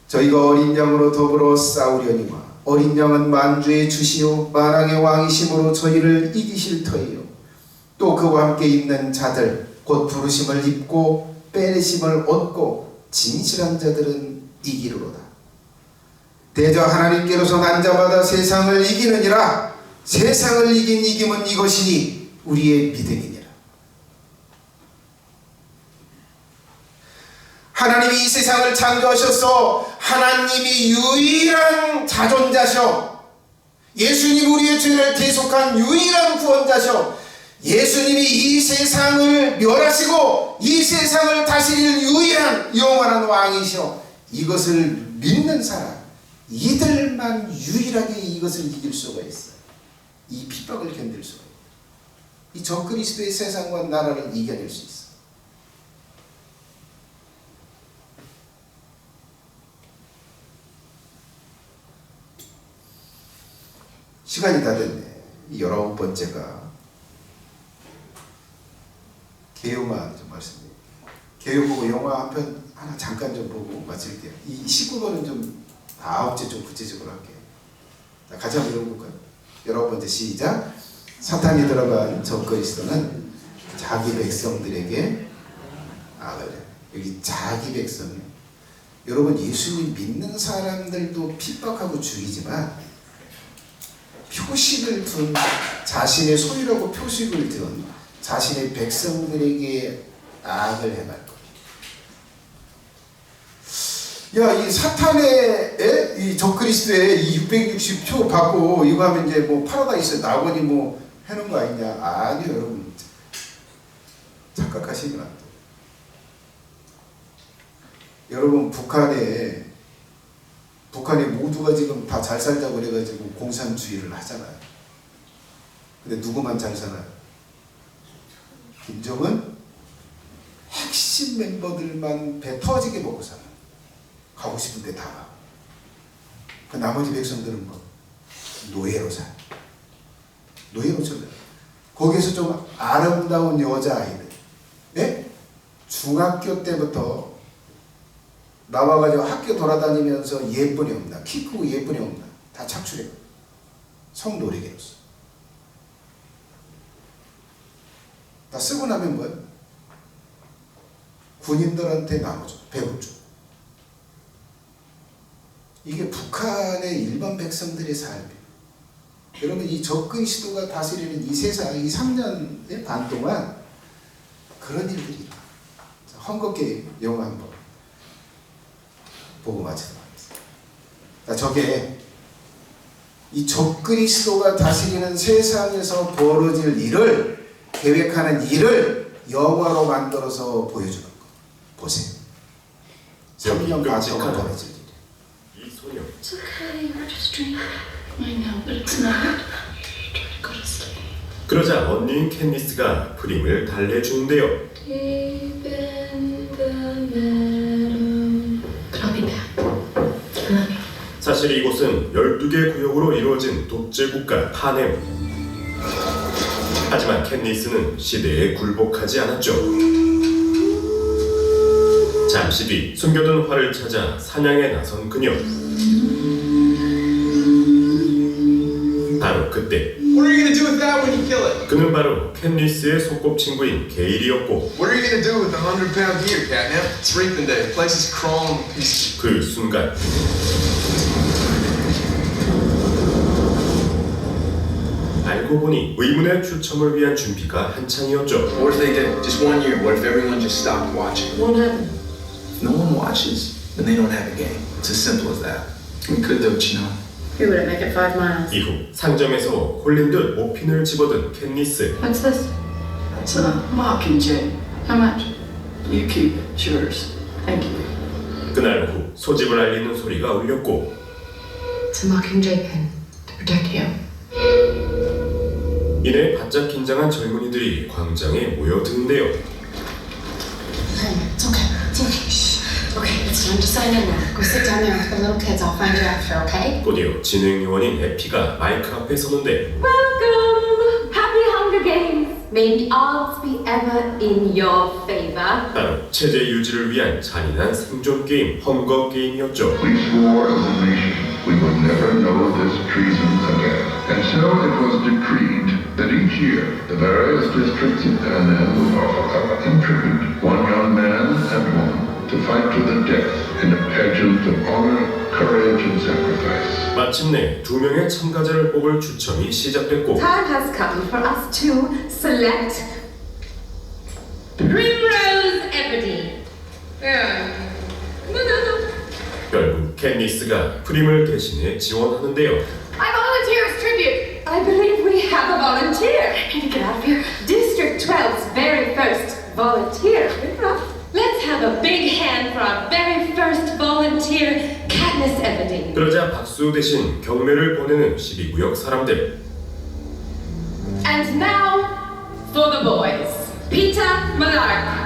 저희가 어린 양으로 더불어 싸우려니와 어린 양은 만주의 주시요 만왕의 왕이심으로 저희를 이기실 터이요 또 그와 함께 있는 자들 곧 부르심을 입고 빼내심을 얻고 진실한 자들은 이기리로다. 대저 하나님께로서 난 자마다 세상을 이기느니라. 세상을 이긴 이김은 이것이니 우리의 믿음이니라. 하나님이 이 세상을 창조하셔서 하나님이 유일한 자존자셔. 예수님 우리의 죄를 대속한 유일한 구원자셔. 예수님이 이 세상을 멸하시고 이 세상을 다스릴 유일한 영원한 왕이셔. 이것을 믿는 사람, 이들만 유일하게 이것을 이길 수가 있어요. 이 핍박을 견딜 수가 있어요. 이 적그리스도의 세상과 나라를 이겨낼 수 있어요. 시간이 다 됐네. 19번째가 개요만 좀 말씀드릴게요. 개요 보고 영화 한 편 하나 잠깐 좀 보고 마칠게요. 이 19번은 좀 다음 주에 좀 구체적으로 할게요. 자, 같이 한번 읽어볼까요? 19번째 시작. 사탄이 들어간 적그리스도는 자기 백성들에게 악을 해요. 여기 자기 백성이요. 여러분 예수님 믿는 사람들도 핍박하고 죽이지만 표식을 둔 자신의 소유라고 표식을 둔 자신의 백성들에게 악을 행할 것. 야, 이 사탄의 이 적그리스도의 이 660표 받고 이거 하면 이제 뭐 파라다이스 낙원이 뭐 해놓은 거 아니냐? 아니요, 여러분. 착각하시면 안 돼요. 여러분 북한에 모두가 지금 다 잘 살자고 그래가지고 공산주의를 하잖아요. 근데 누구만 잘 살아요? 김정은 핵심 멤버들만 배 터지게 먹고 살아요. 가고 싶은데 다 가. 그 나머지 백성들은 뭐 노예로 살아요. 노예로 살아요. 거기에서 좀 아름다운 여자아이들, 예? 중학교 때부터 나와가지고 학교 돌아다니면서 예쁜이 없나, 키 크고 예쁜이 없나 다 착출해요. 성노래계로서 다 쓰고 나면 뭐예요? 군인들한테 나눠줘, 배급줘. 이게 북한의 일반 백성들의 삶이에요. 여러분 이 적그리스도가 다스리는 이 세상, 이 3년 반 동안 그런 일들이 있다. 헝거게임 영화 한번 보고 마치도록 하겠습니다. 저게 이 적그리스도가 다스리는 세상에서 벌어질 일을 계획하는 일을 영화로 만들어서 보여주는 거 보세요. 3년 반 동안 벌어질 일. 이 소녀. It's okay, we're just dreaming. I know, but it's not. Try to go to sleep. 그러자 언니인 캔디스가 프림을 달래주는데요. Deep in the meadow. But I'll be back. I love you. 사실 이곳은 12개 구역으로 이루어진 독재 국가 파넴. 하지만 캔디스는 시대에 굴복하지 않았죠. 잠시 뒤 숨겨둔 활을 찾아 사냥에 나선 그녀. 바로 그때 What are you gonna do with that when you kill it? 그는 바로 캔디스의 소꿉친구인 게일이었고 What are you gonna do with the 100-pound deer, Catnap? It's reaping day. The place is crawling with pieces. 그 순간 알고 보니 의문의 추첨을 위한 준비가 한창이었죠. What if they did? Just 1 year. What if everyone just stopped watching? What happened? If no one watches, then they don't have a game. It's as simple as that. We could do it, you know. Who would it make it 5 miles? 이후 상점에서 홀린 듯 모핀을 집어든 캔니스. What's this? It's a mockingjay. How much? You keep it. It's yours. Thank you. 그날 후 소집을 알리는 소리가 울렸고 It's a Mockingjay pin to protect you. 이내 바짝 긴장한 젊은이들이 광장에 모여드는데요. It's okay. It's okay. Shh. Okay, it's time to sign in now. Go sit down there with the little kids. I'll find you after, okay? 곧이어 진행 요원인 에피가 마이크 앞에 서는데 Welcome! Happy Hunger Games! May the odds be ever in your favor. 바로 체제 유지를 위한 잔인한 생존 게임 헝거 게임이었죠. We swore as a nation we would never know this treason again. And so it was decreed that each year the various districts of Panem offer in tribute one young man and woman to fight to the death in a pageant of honor, courage, and sacrifice. 마침내 2명의 참가자를 뽑을 추첨이 시작됐고 Time has come for us to select Primrose Ebony. 결국 캔니스가 프림을 대신해 지원하는데요. I volunteer as tribute. I believe we have a volunteer. I need to get out of here. District 12's very first volunteer. Let's have a big hand for our very first volunteer, Katniss Everdeen. 그러자 박수 대신 경매를 보내는 12구역 사람들. And now for the boys. Peter Malark.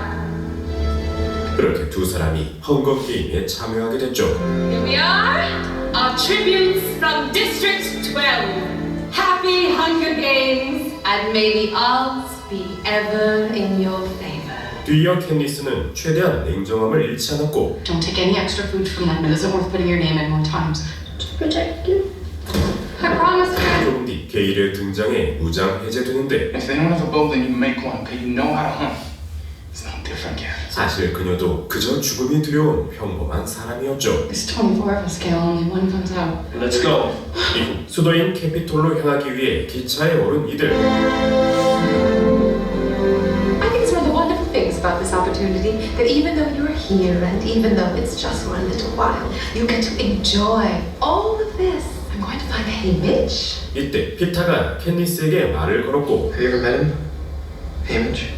그렇게 두 사람이 헝거 게임에 참여하게 됐죠. Here we are, our tributes from District 12. Happy Hunger Games, and may the odds be ever in your favor. 뒤이어 캔니스는 최대한 냉정함을 잃지 않았고 Don't take any extra food from them. It isn't worth putting your name in more times. To protect you. I promise you. 조금 뒤 게일의 등장에 무장 해제되는데 If they don't have a bow, then you make one, okay? You know how to hunt. It's not different yet. 사실 그녀도 그저 죽음이 두려운 평범한 사람이었죠. There's 24 of us, Gail. Only one comes out. Let's go. 이후 수도인 캐피톨로 향하기 위해 기차에 오른 이들. I think it's one of the wonderful things about this opportunity that even though you're here and even though it's just for a little while, you get to enjoy all of this. I'm going to find Haymitch. 이때 피타가 캔니스에게 말을 걸었고 Have you ever met him? Haymitch?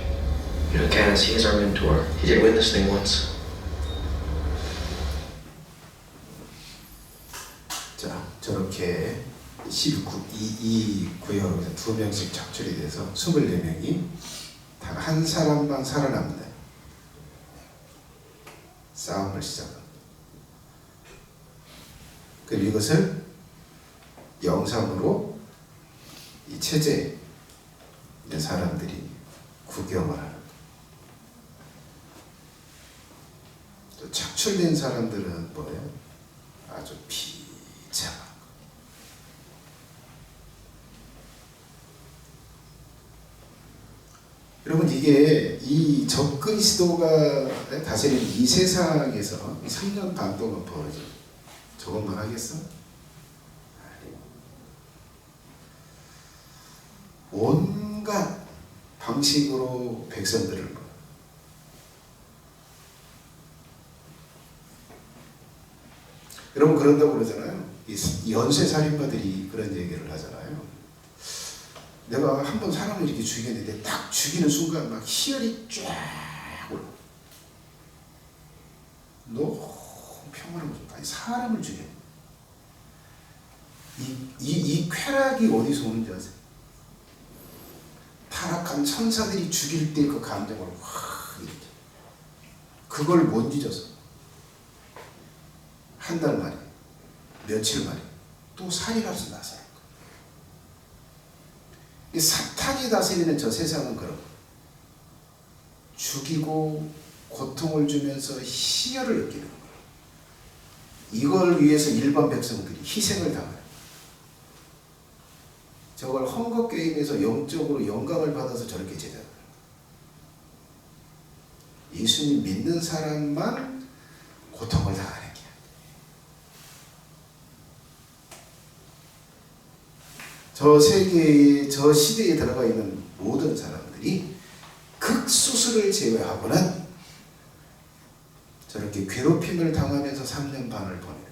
You know, Katniss, he is our mentor. He did win this thing once. 자, 저렇게 12이 구역에서 2명씩 작출이 돼서 24명이 단 한 사람만 살아남는 싸움을 시작합니다. 그리고 이것을 영상으로 이 체제에 있는 사람들이 구경을 하는 거예요. 또 착출된 사람들은 뭐예요? 아주 비참한 거. 여러분, 이게 이 접근 시도가 다스리는 이 세상에서 3년 반 동안 벌어져. 저것만 하겠어? 온갖 방식으로 백성들을 여러분, 그런다고 그러잖아요. 이 연쇄살인마들이 그런 얘기를 하잖아요. 내가 한번 사람을 이렇게 죽였는데 딱 죽이는 순간 막 희열이 쫙 올라. 너무 평화로운 거죠. 아니, 사람을 죽여. 이 쾌락이 어디서 오는지 아세요? 타락한 천사들이 죽일 때 그 감정을 확 이렇게. 그걸 못 잊어서 한 달 만에, 며칠 만에 또 살인해서 나서는 거예요. 이 사탄이 다스리는 저 세상은 그런 거예요. 죽이고 고통을 주면서 희열을 느끼는 거예요. 이걸 위해서 일반 백성들이 희생을 당해요. 저걸 헝거 게임에서 영적으로 영감을 받아서 저렇게 제작을 해요. 예수님 믿는 사람만 고통을 당하는 게 저 세계에, 저 시대에 들어가 있는 모든 사람들이 극소수를 제외하고는 저렇게 괴롭힘을 당하면서 3년 반을 보내요.